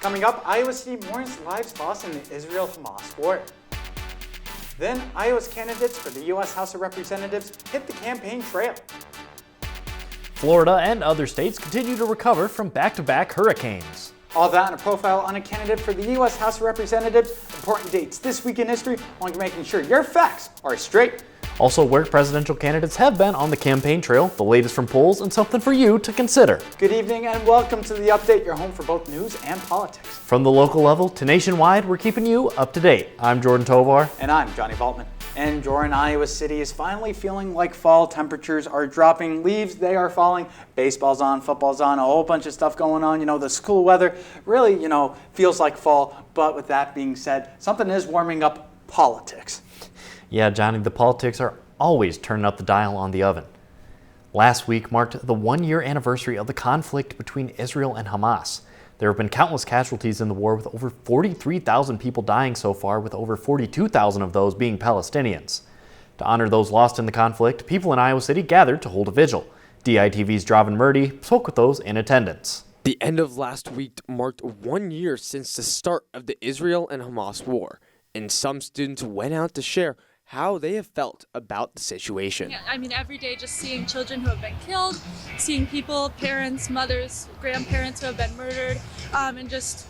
Coming up, Iowa City mourns lives lost in the Israel-Hamas War. Then, Iowa's candidates for the U.S. House of Representatives hit the campaign trail. Florida and other states continue to recover from back-to-back hurricanes. All that and a profile on a candidate for the U.S. House of Representatives, important dates this week in history, along with making sure your facts are straight. Also, where presidential candidates have been on the campaign trail, the latest from polls, and something for you to consider. Good evening and welcome to The Update, your home for both news and politics. From the local level to nationwide, we're keeping you up to date. I'm Jordan Tovar. And I'm Johnny Valtman. And Jordan, Iowa City is finally feeling like fall. Temperatures are dropping, leaves, they are falling. Baseball's on, football's on, a whole bunch of stuff going on. The school weather really, feels like fall. But with that being said, something is warming up: politics. Yeah, Johnny, the politics are always turning up the dial on the oven. Last week marked the one-year anniversary of the conflict between Israel and Hamas. There have been countless casualties in the war, with over 43,000 people dying so far, with over 42,000 of those being Palestinians. To honor those lost in the conflict, people in Iowa City gathered to hold a vigil. DITV's Lathrop and Ryan Lynch spoke with those in attendance. The end of last week marked 1 year since the start of the Israel and Hamas war, and some students went out to share how they have felt about the situation. Yeah, every day just seeing children who have been killed, seeing people, parents, mothers, grandparents who have been murdered, and just,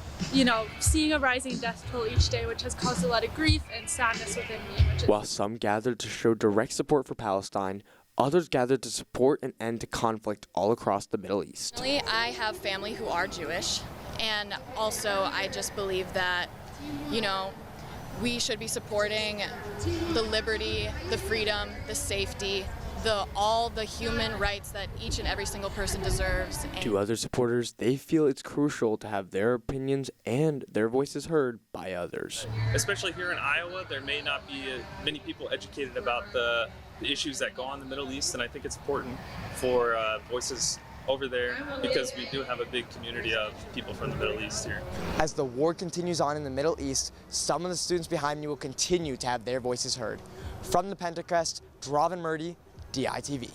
seeing a rising death toll each day, which has caused a lot of grief and sadness within me. While some gathered to show direct support for Palestine, others gathered to support an end to conflict all across the Middle East. I have family who are Jewish, and also I just believe that, we should be supporting the liberty, the freedom, the safety, all the human rights that each and every single person deserves. To other supporters, they feel it's crucial to have their opinions and their voices heard by others. Especially here in Iowa, there may not be many people educated about the issues that go on in the Middle East, and I think it's important for voices over there, because we do have a big community of people from the Middle East here. As the war continues on in the Middle East, some of the students behind me will continue to have their voices heard. From the Pentacrest, Lathrop and Ryan Lynch, DITV.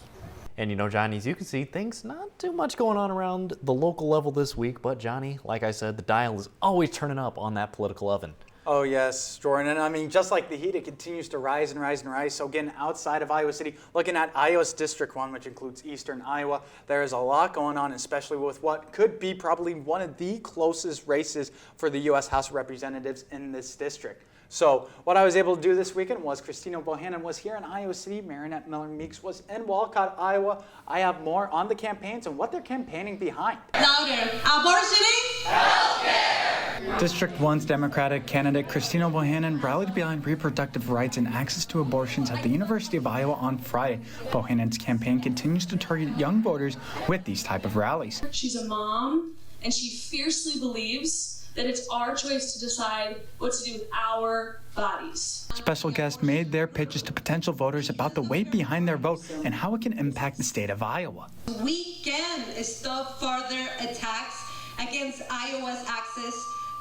And Johnny, as you can see, things not too much going on around the local level this week, but Johnny, like I said, the dial is always turning up on that political oven. Oh yes, Jordan, and just like the heat, it continues to rise and rise and rise. So again, outside of Iowa City, looking at Iowa's District 1, which includes eastern Iowa, there is a lot going on, especially with what could be probably one of the closest races for the U.S. House of Representatives in this district. So what I was able to do this weekend was Christina Bohannon was here in Iowa City, Marinette Miller-Meeks was in Walcott, Iowa. I have more on the campaigns and what they're campaigning behind. Louder. Abortioning? Healthcare! District 1's Democratic candidate Christina Bohannon rallied behind reproductive rights and access to abortions at the University of Iowa on Friday. Bohannon's campaign continues to target young voters with these type of rallies. She's a mom, and she fiercely believes that it's our choice to decide what to do with our bodies. Special guests made their pitches to potential voters about the weight behind their vote and how it can impact the state of Iowa. We can stop further attacks against Iowa's access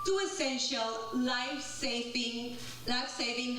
to essential life-saving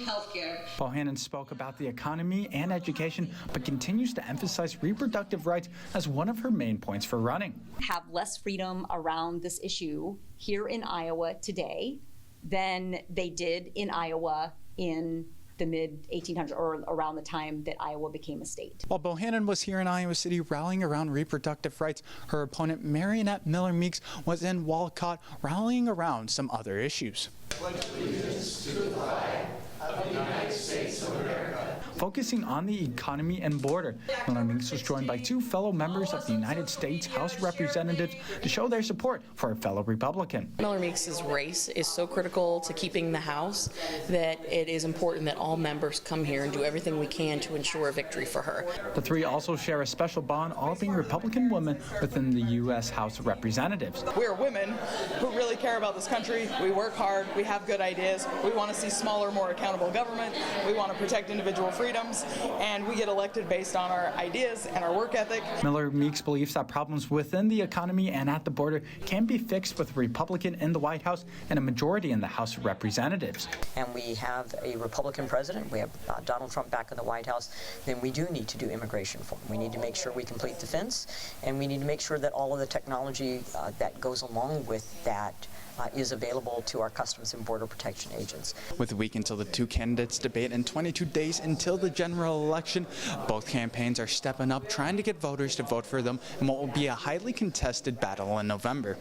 healthcare. Bohannon spoke about the economy and education, but continues to emphasize reproductive rights as one of her main points for running. Have less freedom around this issue here in Iowa today than they did in Iowa in the mid-1800s, or around the time that Iowa became a state. While Bohannon was here in Iowa City rallying around reproductive rights, her opponent Marinette Miller-Meeks was in Walcott rallying around some other issues. Pledge allegiance to the flag of the United States of America. Focusing on the economy and border, Miller-Meeks was joined by two fellow members of the United States House of Representatives to show their support for a fellow Republican. Miller-Meeks' race is so critical to keeping the House that it is important that all members come here and do everything we can to ensure a victory for her. The three also share a special bond, all being Republican women within the U.S. House of Representatives. We're women who really care about this country. We work hard. We have good ideas. We want to see smaller, more accountable government. We want to protect individual freedom. freedoms, and we get elected based on our ideas and our work ethic. Miller Meeks believes that problems within the economy and at the border can be fixed with a Republican in the White House and a majority in the House of Representatives. And we have a Republican president, we have Donald Trump back in the White House, then we do need to do immigration reform. We need to make sure we complete the fence, and we need to make sure that all of the technology that goes along with that is available to our Customs and Border Protection agents. With a week until the two candidates debate and 22 days until the general election, both campaigns are stepping up, trying to get voters to vote for them in what will be a highly contested battle in November.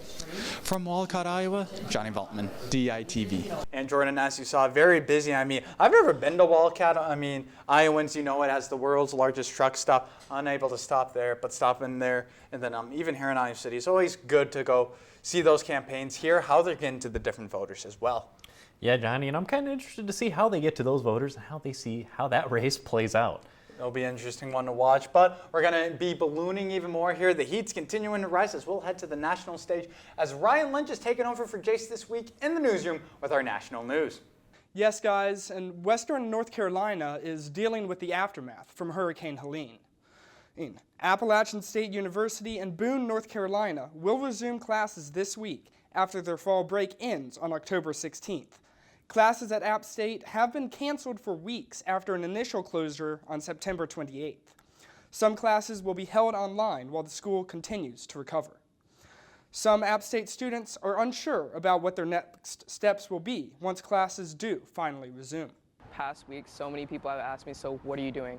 From Walcott, Iowa, Johnny Valtman, DITV. And Jordan, as you saw, very busy. I mean, I've never been to Walcott. I mean, Iowans, you know, it has the world's largest truck stop. Unable to stop there, but stop in there. And then even here in Iowa City, it's always good to go see those campaigns, hear how they're getting to the different voters as well. Yeah, Johnny, and I'm kind of interested to see how they get to those voters and how they see how that race plays out. It'll be an interesting one to watch, but we're going to be ballooning even more here. The heat's continuing to rise as we'll head to the national stage as Ryan Lynch is taking over for Jace this week in the newsroom with our national news. Yes, guys, and Western North Carolina is dealing with the aftermath from Hurricane Helene. Appalachian State University and Boone, North Carolina will resume classes this week after their fall break ends on October 16th. Classes at App State have been canceled for weeks after an initial closure on September 28th. Some classes will be held online while the school continues to recover. Some App State students are unsure about what their next steps will be once classes do finally resume. Past weeks, so many people have asked me, so what are you doing?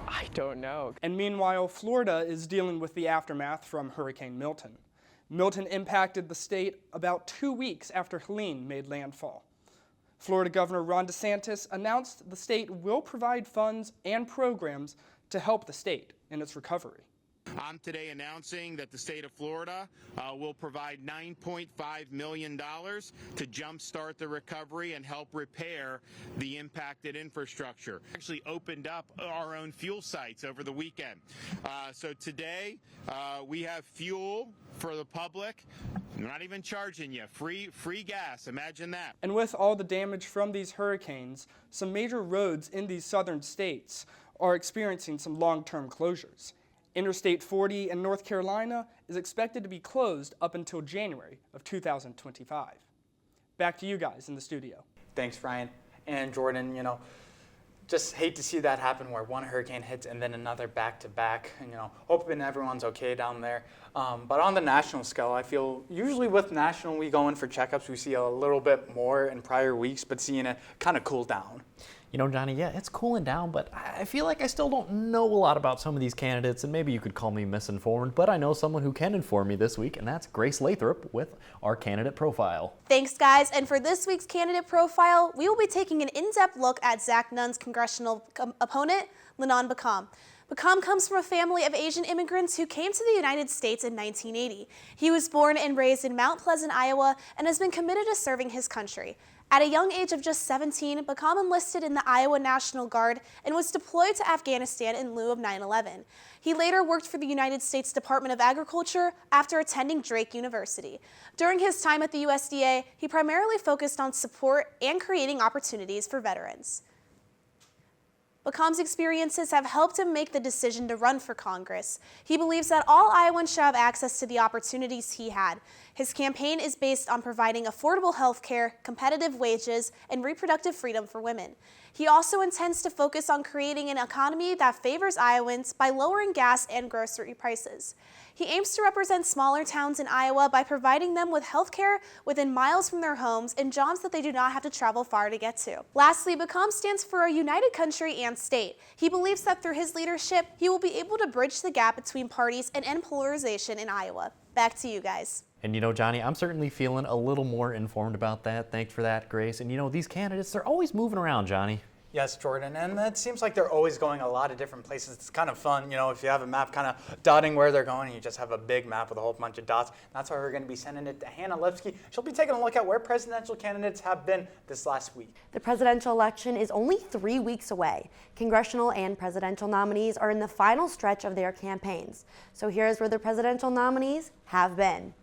I don't know. And meanwhile, Florida is dealing with the aftermath from Hurricane Milton. Milton impacted the state about 2 weeks after Helene made landfall. Florida Governor Ron DeSantis announced the state will provide funds and programs to help the state in its recovery. I'm today announcing that the state of Florida will provide $9.5 million to jumpstart the recovery and help repair the impacted infrastructure. Actually opened up our own fuel sites over the weekend. So today we have fuel for the public. We're not even charging you. Free gas. Imagine that. And with all the damage from these hurricanes, some major roads in these southern states are experiencing some long-term closures. Interstate 40 in North Carolina is expected to be closed up until January of 2025. Back to you guys in the studio. Thanks, Ryan. And Jordan, you know, just hate to see that happen where one hurricane hits and then another back-to-back. And, you know, hoping everyone's okay down there. But on the national scale, I feel usually with national, we go in for checkups. We see a little bit more in prior weeks, but seeing it kind of cool down. You know, Johnny, yeah, it's cooling down, but I feel like I still don't know a lot about some of these candidates, and maybe you could call me misinformed, but I know someone who can inform me this week, and that's Grace Lathrop with our candidate profile. Thanks, guys, and for this week's candidate profile, we will be taking an in-depth look at Zach Nunn's congressional opponent, Lenon Beckham. Beckham comes from a family of Asian immigrants who came to the United States in 1980. He was born and raised in Mount Pleasant, Iowa, and has been committed to serving his country. At a young age of just 17, Beckham enlisted in the Iowa National Guard and was deployed to Afghanistan in lieu of 9/11. He later worked for the United States Department of Agriculture after attending Drake University. During his time at the USDA, he primarily focused on support and creating opportunities for veterans. Beckham's experiences have helped him make the decision to run for Congress. He believes that all Iowans should have access to the opportunities he had. His campaign is based on providing affordable health care, competitive wages, and reproductive freedom for women. He also intends to focus on creating an economy that favors Iowans by lowering gas and grocery prices. He aims to represent smaller towns in Iowa by providing them with health care within miles from their homes and jobs that they do not have to travel far to get to. Lastly, Beckham stands for a united country and state. He believes that through his leadership, he will be able to bridge the gap between parties and end polarization in Iowa. Back to you guys. And you know, Johnny, I'm certainly feeling a little more informed about that. Thanks for that, Grace. And you know, these candidates, they're always moving around, Johnny. Yes, Jordan, and it seems like they're always going a lot of different places. It's kind of fun, you know, if you have a map kind of dotting where they're going, and you just have a big map with a whole bunch of dots. That's why we're going to be sending it to Hannah Lipski. She'll be taking a look at where presidential candidates have been this last week. The presidential election is only 3 weeks away. Congressional and presidential nominees are in the final stretch of their campaigns. So here's where the presidential nominees have been.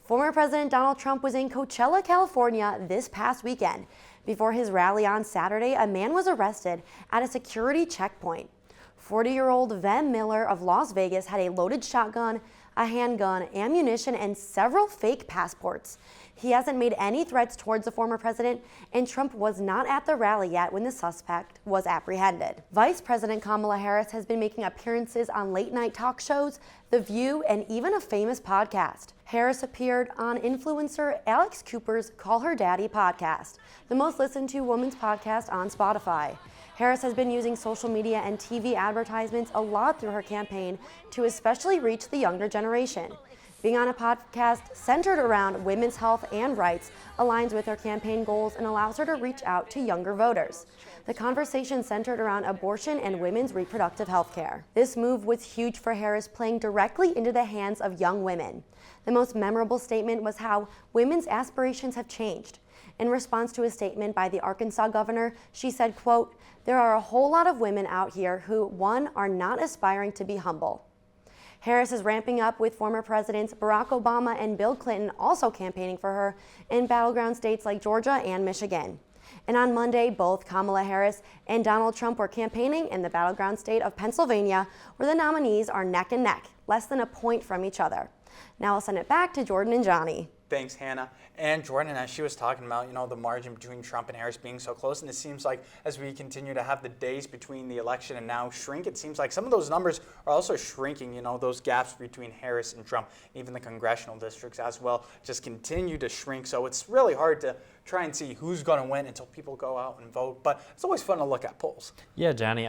Former President Donald Trump was in Coachella, California this past weekend. Before his rally on Saturday, a man was arrested at a security checkpoint. 40-year-old Vem Miller of Las Vegas had a loaded shotgun, a handgun, ammunition, and several fake passports. He hasn't made any threats towards the former president, and Trump was not at the rally yet when the suspect was apprehended. Vice President Kamala Harris has been making appearances on late-night talk shows, The View, and even a famous podcast. Harris appeared on influencer Alex Cooper's Call Her Daddy podcast, the most listened to women's podcast on Spotify. Harris has been using social media and TV advertisements a lot through her campaign to especially reach the younger generation. Being on a podcast centered around women's health and rights aligns with her campaign goals and allows her to reach out to younger voters. The conversation centered around abortion and women's reproductive health care. This move was huge for Harris, playing directly into the hands of young women. The most memorable statement was how women's aspirations have changed. In response to a statement by the Arkansas governor, she said, quote, "There are a whole lot of women out here who, one, are not aspiring to be humble." Harris is ramping up with former presidents Barack Obama and Bill Clinton also campaigning for her in battleground states like Georgia and Michigan. And on Monday, both Kamala Harris and Donald Trump were campaigning in the battleground state of Pennsylvania, where the nominees are neck and neck, less than a point from each other. Now I'll send it back to Jordan and Johnny. Thanks, Hannah. And Jordan, as she was talking about, the margin between Trump and Harris being so close, and it seems like as we continue to have the days between the election and now shrink, it seems like some of those numbers are also shrinking, those gaps between Harris and Trump, even the congressional districts as well, just continue to shrink. So it's really hard to try and see who's going to win until people go out and vote. But it's always fun to look at polls. Yeah, Johnny,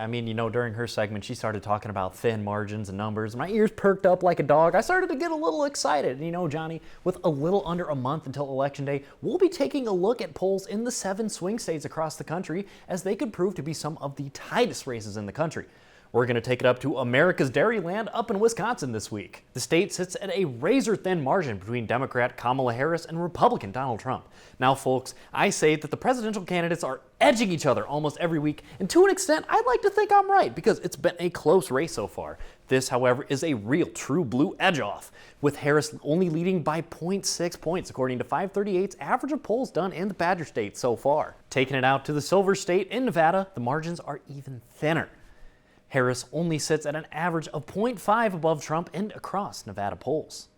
during her segment, she started talking about thin margins and numbers. My ears perked up like a dog. I started to get a little excited. Johnny, with a little under a month until Election Day, we'll be taking a look at polls in the 7 swing states across the country, as they could prove to be some of the tightest races in the country. We're going to take it up to America's Dairyland up in Wisconsin this week. The state sits at a razor-thin margin between Democrat Kamala Harris and Republican Donald Trump. Now, folks, I say that the presidential candidates are edging each other almost every week, and to an extent, I'd like to think I'm right, because it's been a close race so far. This, however, is a real true blue edge-off, with Harris only leading by 0.6 points, according to 538's average of polls done in the Badger State so far. Taking it out to the Silver State in Nevada, the margins are even thinner. Harris only sits at an average of 0.5 above Trump and across Nevada polls.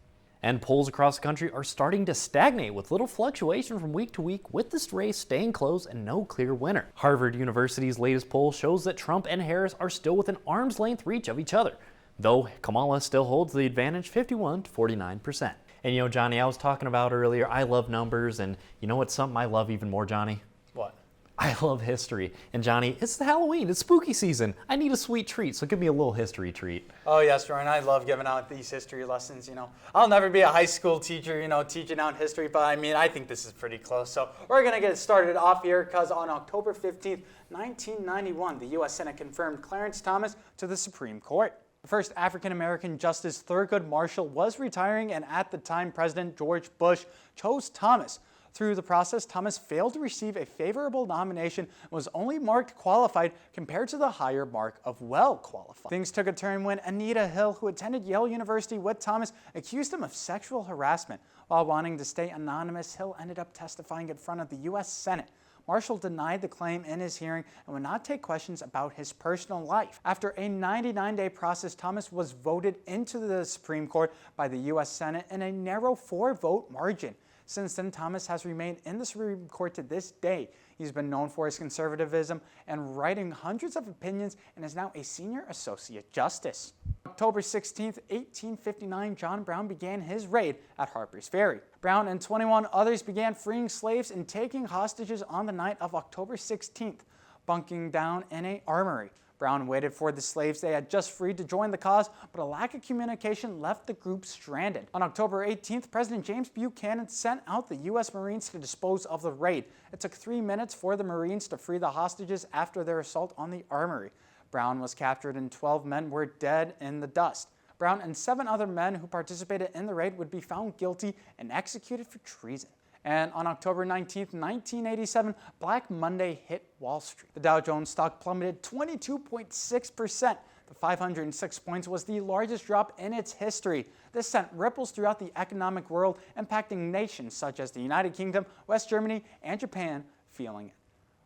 And polls across the country are starting to stagnate with little fluctuation from week to week, with this race staying close and no clear winner. Harvard University's latest poll shows that Trump and Harris are still within arm's length reach of each other, though Kamala still holds the advantage 51 to 49%. And Johnny, I was talking about earlier, I love numbers, and what's something I love even more, Johnny? What? I love history. And Johnny, it's the Halloween, it's spooky season. I need a sweet treat, so give me a little history treat. Oh yes, Jordan, I love giving out these history lessons, I'll never be a high school teacher, teaching out history, but I think this is pretty close. So we're gonna get started off here, because on October 15th, 1991, the U.S. Senate confirmed Clarence Thomas to the Supreme Court. The first African-American Justice Thurgood Marshall was retiring, and at the time, President George Bush chose Thomas. Through the process, Thomas failed to receive a favorable nomination and was only marked qualified compared to the higher mark of well qualified. Things took a turn when Anita Hill, who attended Yale University with Thomas, accused him of sexual harassment. While wanting to stay anonymous, Hill ended up testifying in front of the U.S. Senate. Marshall denied the claim in his hearing and would not take questions about his personal life. After a 99-day process, Thomas was voted into the Supreme Court by the U.S. Senate in a narrow 4-vote margin. Since then, Thomas has remained in the Supreme Court to this day. He's been known for his conservatism and writing hundreds of opinions, and is now a senior associate justice. October 16, 1859, John Brown began his raid at Harper's Ferry. Brown and 21 others began freeing slaves and taking hostages on the night of October 16th, bunking down in an armory. Brown waited for the slaves they had just freed to join the cause, but a lack of communication left the group stranded. On October 18th, President James Buchanan sent out the U.S. Marines to dispose of the raid. It took 3 minutes for the Marines to free the hostages after their assault on the armory. Brown was captured and 12 men were dead in the dust. Brown and 7 other men who participated in the raid would be found guilty and executed for treason. And on October 19, 1987, Black Monday hit Wall Street. The Dow Jones stock plummeted 22.6%. The 506 points was the largest drop in its history. This sent ripples throughout the economic world, impacting nations such as the United Kingdom, West Germany, and Japan feeling it.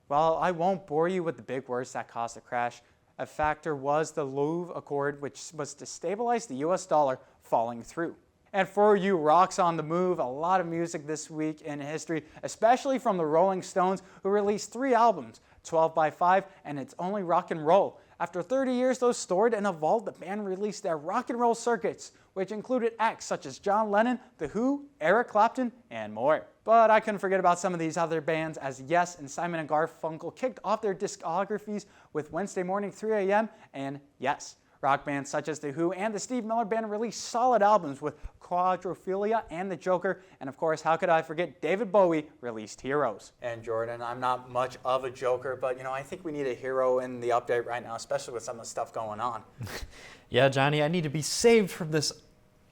Well, I won't bore you with the big words that caused the crash. A factor was the Louvre Accord, which was to stabilize the US dollar, falling through. And for you rocks on the move, a lot of music this week in history, especially from the Rolling Stones, who released 3 albums, 12 by 5 and It's Only Rock and Roll. After 30 years, those stored and evolved, the band released their rock and roll circuits, which included acts such as John Lennon, The Who, Eric Clapton, and more. But I couldn't forget about some of these other bands, as Yes and Simon & Garfunkel kicked off their discographies with Wednesday Morning 3 a.m. and Yes. Rock bands such as The Who and the Steve Miller Band released solid albums with Quadrophenia and The Joker, and of course, how could I forget, David Bowie released Heroes. And Jordan, I'm not much of a joker, but I think we need a hero in the update right now, especially with some of the stuff going on. Yeah, Johnny, I need to be saved from this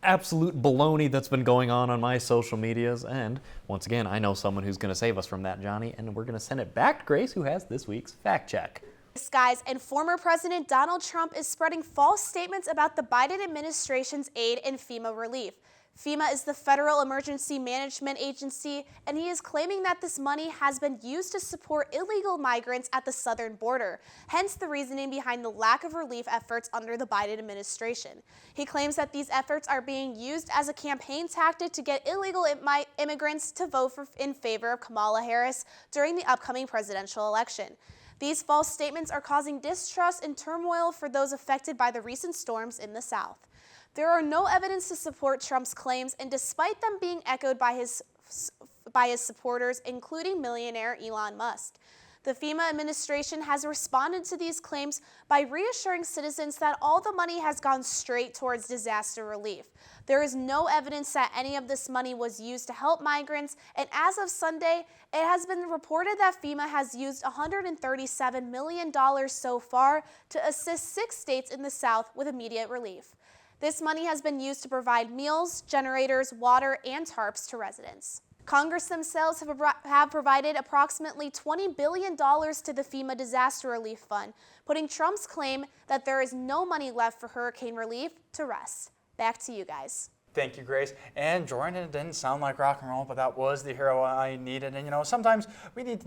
absolute baloney that's been going on my social medias, and once again, I know someone who's going to save us from that, Johnny, and we're going to send it back to Grace, who has this week's fact check. Guys, and former President Donald Trump is spreading false statements about the Biden administration's aid in FEMA relief. FEMA is the Federal Emergency Management Agency, and he is claiming that this money has been used to support illegal migrants at the southern border, hence the reasoning behind the lack of relief efforts under the Biden administration. He claims that these efforts are being used as a campaign tactic to get illegal immigrants to vote in favor of Kamala Harris during the upcoming presidential election. These false statements are causing distrust and turmoil for those affected by the recent storms in the South. There are no evidence to support Trump's claims, and despite them being echoed by his supporters, including millionaire Elon Musk. The FEMA administration has responded to these claims by reassuring citizens that all the money has gone straight towards disaster relief. There is no evidence that any of this money was used to help migrants, and as of Sunday, it has been reported that FEMA has used $137 million so far to assist 6 states in the South with immediate relief. This money has been used to provide meals, generators, water, and tarps to residents. Congress themselves have provided approximately $20 billion to the FEMA Disaster Relief Fund, putting Trump's claim that there is no money left for hurricane relief to rest. Back to you guys. Thank you, Grace. And Jordan, it didn't sound like rock and roll, but that was the hero I needed. And sometimes we need,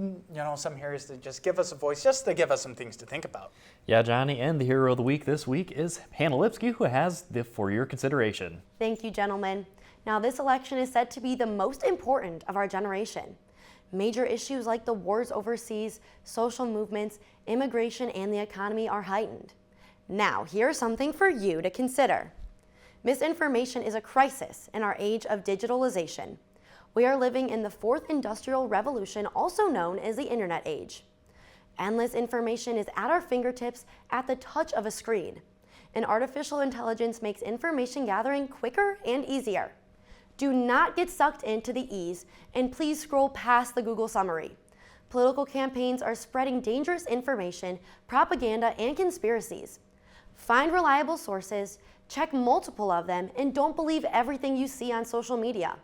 some heroes to just give us a voice, just to give us some things to think about. Yeah, Johnny, and the hero of the week this week is Hannah Lipski, who has the For Your Consideration. Thank you, gentlemen. Now, this election is said to be the most important of our generation. Major issues like the wars overseas, social movements, immigration, and the economy are heightened. Now, here's something for you to consider. Misinformation is a crisis in our age of digitalization. We are living in the 4th industrial revolution, also known as the internet age. Endless information is at our fingertips at the touch of a screen, and artificial intelligence makes information gathering quicker and easier. Do not get sucked into the ease, and please scroll past the Google summary. Political campaigns are spreading dangerous information, propaganda, and conspiracies. Find reliable sources, check multiple of them, and don't believe everything you see on social media.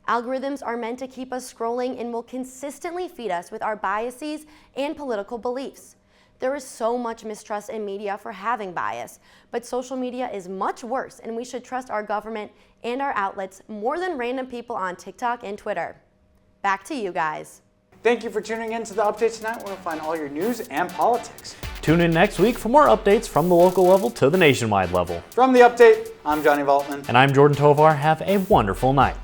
Algorithms are meant to keep us scrolling and will consistently feed us with our biases and political beliefs. There is so much mistrust in media for having bias, but social media is much worse, and we should trust our government and our outlets more than random people on TikTok and Twitter. Back to you guys. Thank you for tuning in to the update tonight, where you'll find all your news and politics. Tune in next week for more updates from the local level to the nationwide level. From the update, I'm Johnny Valtman. And I'm Jordan Tovar. Have a wonderful night.